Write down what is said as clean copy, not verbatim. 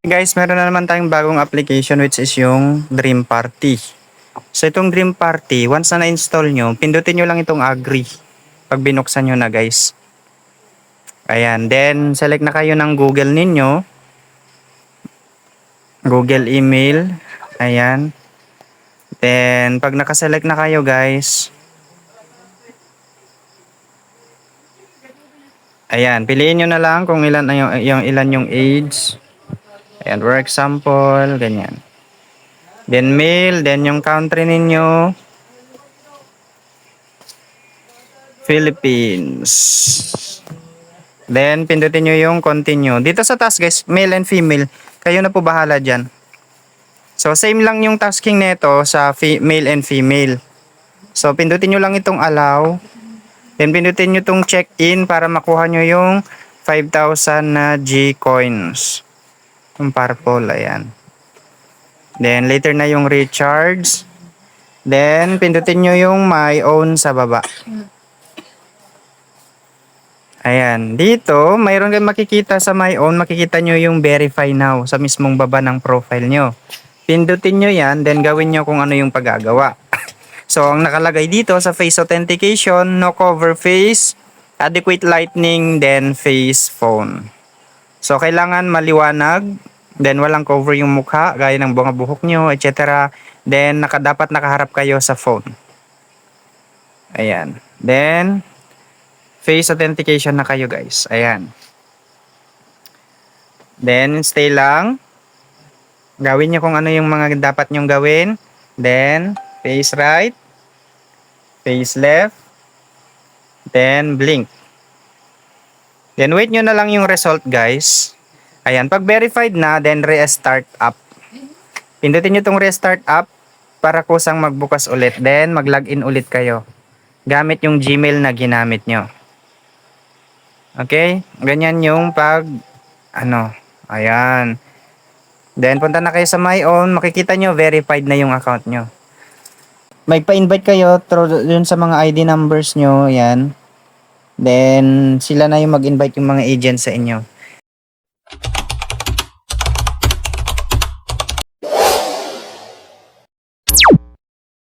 Guys, meron na naman tayong bagong application which is yung Dream Party. So itong Dream Party, once na na-install nyo, pindutin nyo lang itong agree pag binuksan nyo na guys. Ayan, then select na kayo ng Google ninyo. Google email. Ayan. Then pag nakaselect na kayo guys, ayan, piliin nyo na lang kung ilan yung age. Ayan, for example, ganyan. Then mail, then yung country ninyo, Philippines. Then pindutin nyo yung continue. Dito sa task guys, male and female, kayo na po bahala dyan. So same lang yung tasking nito sa male and female. So pindutin nyo lang itong allow. Then pindutin nyo itong check-in para makuha nyo yung 5,000 na G coins. Yung purple, ayan. Then later na yung recharge. Then pindutin nyo yung my own sa baba. Ayan, dito mayroon kayong makikita sa my own, makikita nyo yung verify now sa mismong baba ng profile nyo. Pindutin nyo yan, then gawin nyo kung ano yung paggagawa. So ang nakalagay dito sa face authentication, no cover face, adequate lighting, then face phone. So kailangan maliwanag, then walang cover yung mukha, gaya ng bunga buhok nyo, etc. Then dapat nakaharap kayo sa phone. Ayan. Then face authentication na kayo guys. Ayan. Then stay lang. Gawin nyo kung ano yung mga dapat nyong gawin. Then face right, face left, then blink. Then wait nyo na lang yung result guys. Ayan, pag verified na, then restart up. Pindutin nyo itong restart up para kusang magbukas ulit. Then mag-login ulit kayo gamit yung Gmail na ginamit nyo. Okay? Ganyan yung ayan. Then punta na kayo sa my own, makikita nyo verified na yung account nyo. May pa-invite kayo through yun sa mga ID numbers nyo, ayan. Then sila na yung mag-invite yung mga agent sa inyo.